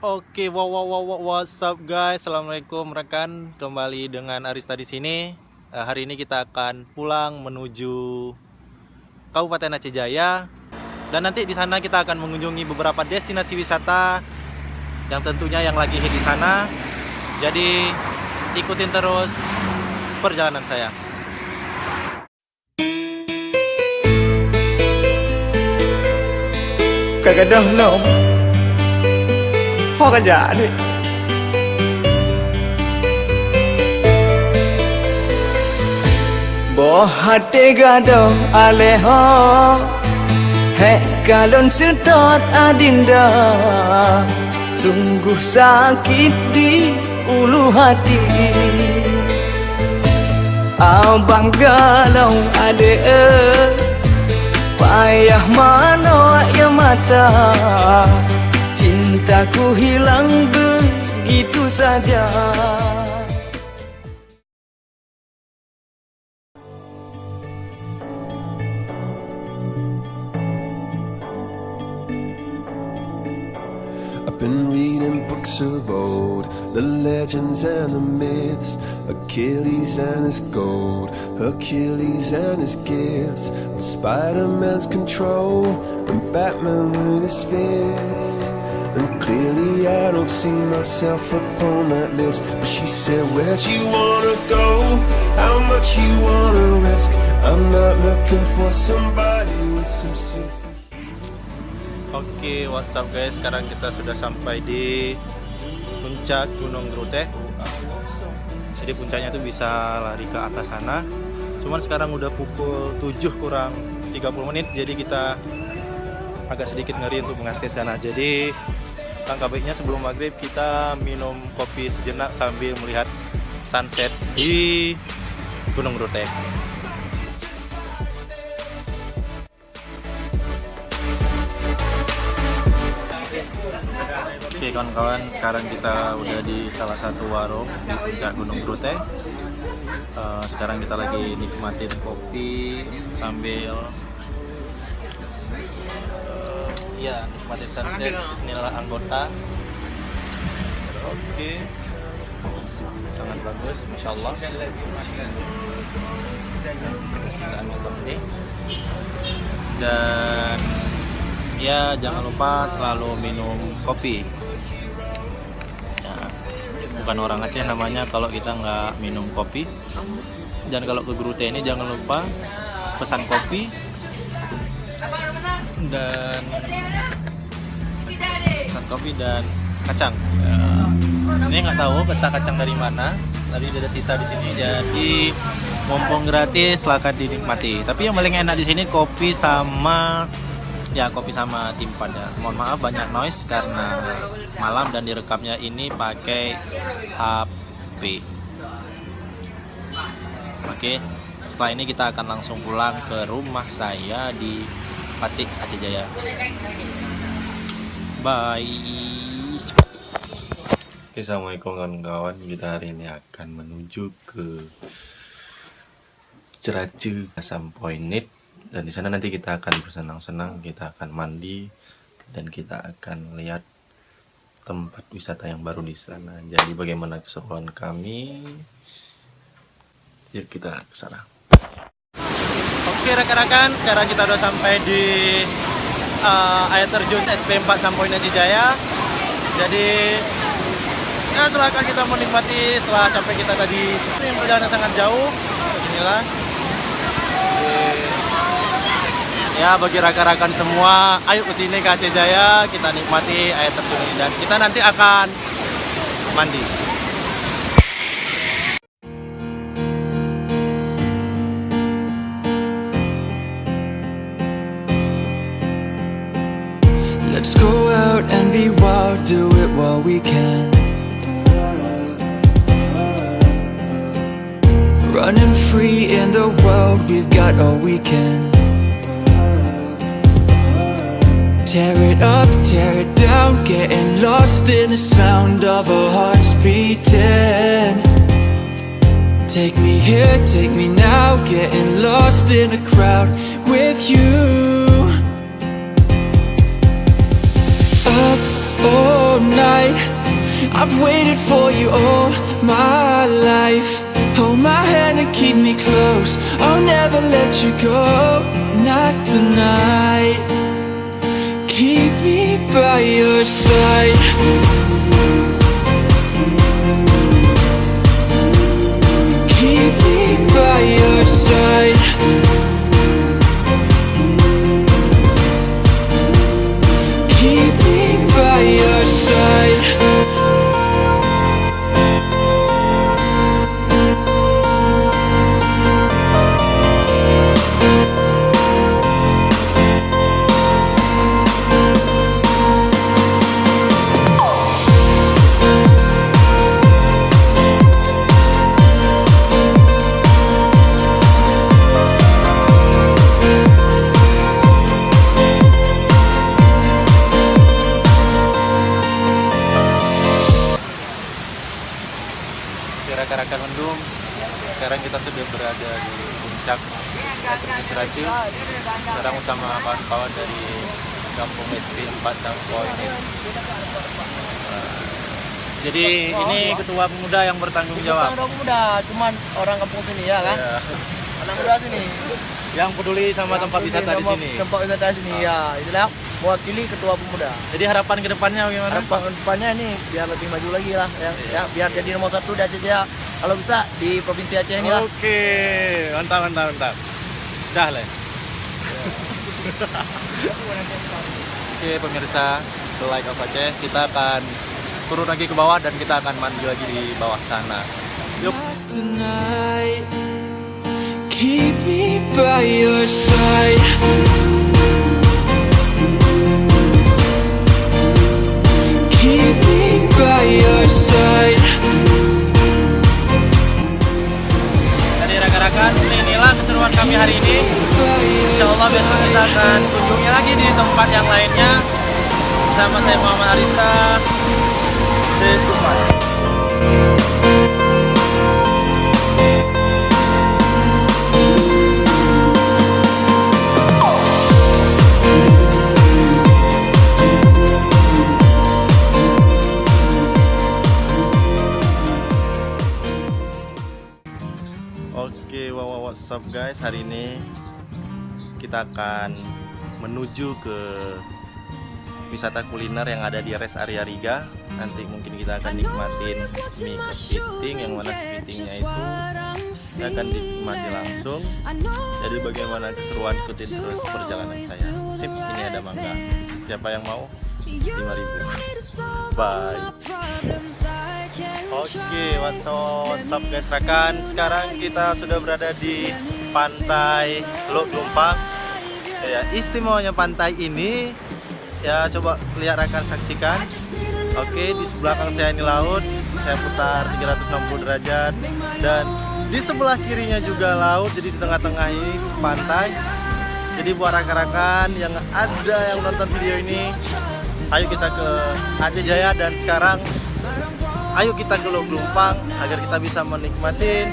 Oke, what's up guys? Assalamualaikum rekan, kembali dengan Arista di sini. Hari ini kita akan pulang menuju Kabupaten Aceh Jaya, dan nanti di sana kita akan mengunjungi beberapa destinasi wisata yang tentunya yang lagi hit di sana. Jadi ikutin terus perjalanan saya. Kagak dah nom. Ho kerja ni. Boh hati gaduh aleho. Hek kalon setot adinda. Sungguh sakit di ulu hati. Abang galau ade payah mana ya mata. Cintaku hilang begitu saja. I've been reading books of old, the legends and the myths, Achilles and his gold, Hercules and his gifts, and Spider-Man's control, and Batman with his fists. And clearly I don't see myself upon that list. But she said, where'd you wanna go? How much you wanna risk? I'm not looking for somebody with some sense. Oke, what's up guys? Sekarang kita sudah sampai di puncak Gunung Grute. Jadi puncaknya tuh bisa lari ke atas sana. Cuman sekarang udah pukul 7 kurang 30 menit. Jadi kita agak sedikit ngeri untuk mengas ke sana. Jadi langkah baiknya sebelum maghrib kita minum kopi sejenak sambil melihat sunset di Gunung Grute. Oke kawan-kawan, sekarang kita udah di salah satu warung di puncak Gunung Grute. Sekarang kita lagi nikmatin kopi sambil nikmatin sunset. Inilah anggota. Oke, sangat bagus, Masya Allah. Dan ya jangan lupa selalu minum kopi. Bukan orang Aceh namanya kalau kita nggak minum kopi. Dan kalau ke Grute ini jangan lupa pesan kopi dan kacang. Ini nggak tahu kacang dari mana. Tadi ada sisa di sini, jadi mumpung gratis silakan dinikmati. Tapi yang paling enak di sini kopi sama timpan ya. Mohon maaf banyak noise karena malam dan direkamnya ini pakai HP. Oke, setelah ini kita akan langsung pulang ke rumah saya di Patik, Aceh Jaya. Bye. Oke, assalamualaikum kawan-kawan. Kita hari ini akan menuju ke Cerace Asam Point. Dan di sana nanti kita akan bersenang-senang, kita akan mandi, dan kita akan lihat tempat wisata yang baru di sana. Jadi bagaimana keseruan kami? Yuk kita ke sana. Oke rekan-rekan, sekarang kita udah sampai di air terjun SP4 Asam Point Aceh Jaya. Jadi ya silakan kita menikmati setelah capek kita tadi. Ini perjalanan sangat jauh. Inilah. Ya bagi rekan-rekan semua, ayo ke sini ke Aceh Jaya, kita nikmati air terjun ini dan kita nanti akan mandi. Let's go out and be wild, do it while we can. Running free in the world, we've got all we can. Tear it up, tear it down, getting lost in the sound of our hearts beating. Take me here, take me now, getting lost in a crowd with you. Up all night. I've waited for you all my life. Hold my hand and keep me close. I'll never let you go. Not tonight. Keep me by your side. Keep me by your side. Keep me by your side. Rekan-rekan mendung, sekarang kita sudah berada di puncak Ceracil. Sekarang bersama kawan-kawan dari kampung SP 4 Sampo ini. Jadi ini ketua pemuda yang bertanggung jawab. Ketua pemuda, cuman orang kampung sini ya kan? Ya. Anak muda sini. Yang peduli sama tempat wisata di sini. Tempat wisata sini ya, itulah mewakili ketua pemuda. Jadi harapan ke depannya bagaimana? Harapan kedepannya ini biar lebih maju lagi lah, ya biar jadi nomor 1 di Aceh Jaya. Kalau bisa di provinsi Aceh ini lah. Oke, mantap. Dah lah. Oke pemirsa, The Light of Aceh, kita akan turun lagi ke bawah dan kita akan mandi lagi di bawah sana. Yuk. Tonight, keep me by your side. Keep me by your side. Jadi rekan-rekan, inilah keseruan kami hari ini. Insya Allah besok kita akan kunjungi lagi di tempat yang lainnya. Bersama saya Muhammad Arista. Setupai. Oke, what's up guys, hari ini kita akan menuju ke wisata kuliner yang ada di rest area Riga. Nanti mungkin kita akan nikmatin mie kepiting, yang mana kepitingnya itu akan dinikmati langsung. Jadi bagaimana keseruan, ikutin terus perjalanan saya. Sip, ini ada mangga. Siapa yang mau? 5.000. Bye. Oke, what's up guys rekan. Sekarang kita sudah berada di pantai Teluk Lumpang. Ya, istimewanya pantai ini ya, coba lihat rekan, saksikan. Oke, di belakang saya ini laut. Saya putar 360 derajat dan di sebelah kirinya juga laut. Jadi di tengah-tengah ini pantai. Jadi buat rekan-rekan yang ada yang nonton video ini, ayo kita ke Aceh Jaya dan sekarang ayo kita ke Teluk Lumpang agar kita bisa menikmatin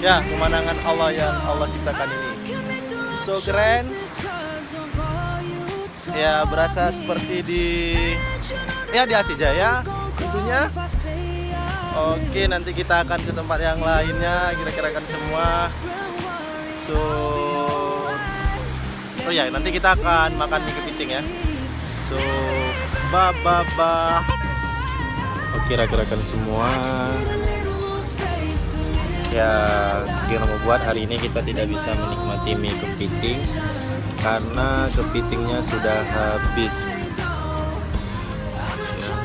ya pemandangan Allah yang Allah ciptakan ini. So keren. Ya berasa seperti di Aceh Jaya tentunya. Oke, nanti kita akan ke tempat yang lainnya, kira-kira kan semua. So oh ya, nanti kita akan makan mie kepiting ya. So bye. Oke rekan-rekan semua, ya gimana mau buat, hari ini kita tidak bisa menikmati mie kepiting karena kepitingnya sudah habis ya.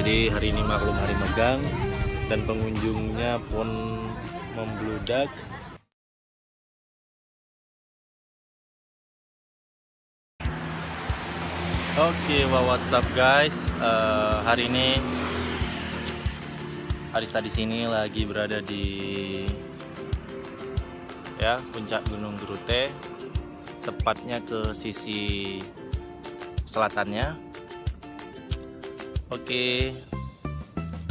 Jadi hari ini maklum hari megang dan pengunjungnya pun membludak. Oke, what's up guys? Hari ini Arista di sini lagi berada di ya puncak Gunung Gerute, tepatnya ke sisi selatannya. Oke.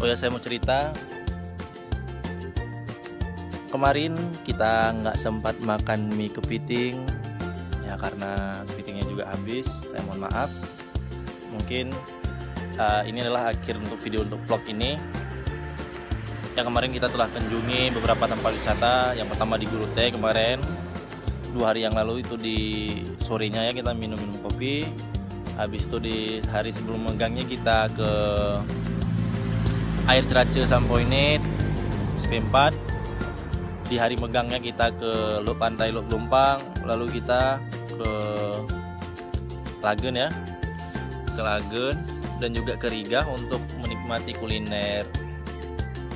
Oh ya, saya mau cerita. Kemarin kita nggak sempat makan mie kepiting ya karena kepitingnya juga habis. Saya mohon maaf. Mungkin ini adalah akhir untuk video untuk vlog ini. Yang kemarin kita telah kunjungi beberapa tempat wisata. Yang pertama di Grute kemarin, 2 hari yang lalu itu di sorenya ya kita minum-minum kopi. Habis itu di hari sebelum megangnya kita ke air Cerace Sampoinet SP4. Di hari megangnya kita ke pantai Lok Lumpang, lalu kita ke Lagen ya, ke Lagen dan juga ke Rigah untuk menikmati kuliner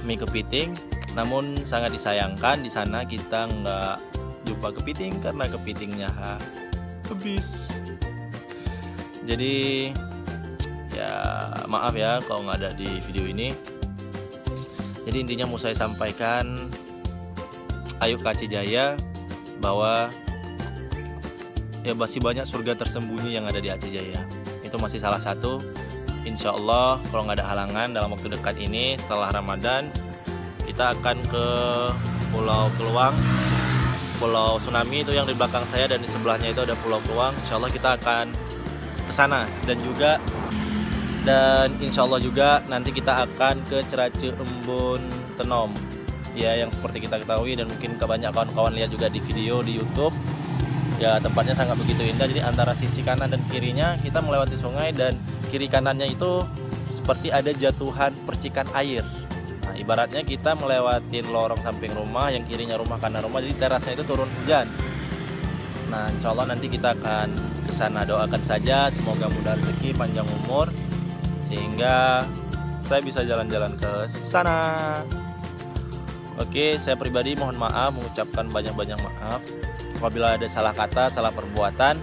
mie kepiting. Namun sangat disayangkan di sana kita nggak jumpa kepiting karena kepitingnya habis. Jadi ya maaf ya kalau nggak ada di video ini. Jadi intinya mau saya sampaikan, ayo ke Aceh Jaya, bahwa ya masih banyak surga tersembunyi yang ada di Aceh Jaya. Itu masih salah satu. Insya Allah kalau nggak ada halangan dalam waktu dekat ini setelah Ramadan, kita akan ke Pulau Keluang, Pulau Tsunami itu yang di belakang saya, dan di sebelahnya itu ada Pulau Keluang. Insya Allah kita akan ke sana, dan insya Allah juga nanti kita akan ke Cerace Embun Tenom ya, yang seperti kita ketahui dan mungkin banyak kawan-kawan lihat juga di video di YouTube ya, tempatnya sangat begitu indah. Jadi antara sisi kanan dan kirinya kita melewati sungai, dan kiri kanannya itu seperti ada jatuhan percikan air. Nah, ibaratnya kita melewati lorong samping rumah, yang kirinya rumah kanan rumah, jadi terasnya itu turun hujan. Nah, insya Allah nanti kita akan ke sana. Doakan saja semoga mudah rezeki, panjang umur, sehingga saya bisa jalan-jalan ke sana. Oke, saya pribadi mohon maaf, mengucapkan banyak-banyak maaf apabila ada salah kata, salah perbuatan.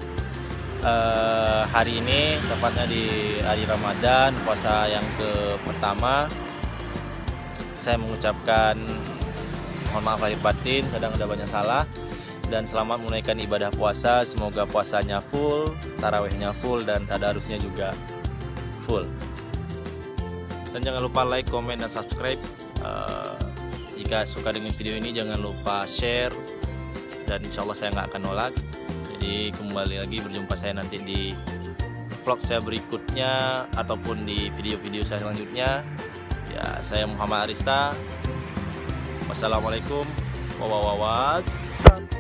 Hari ini, tepatnya di hari Ramadan, puasa yang pertama, saya mengucapkan mohon maaf lahir batin, kadang ada banyak salah. Dan selamat menunaikan ibadah puasa, semoga puasanya full, tarawihnya full, dan tadarusnya juga full. Dan jangan lupa like, komen, dan subscribe. Jika suka dengan video ini jangan lupa share, dan insya Allah saya nggak akan nolak. Jadi kembali lagi berjumpa saya nanti di vlog saya berikutnya ataupun di video-video saya selanjutnya. Ya, saya Muhammad Arista. Wassalamualaikum warahmatullahi wabarakatuh.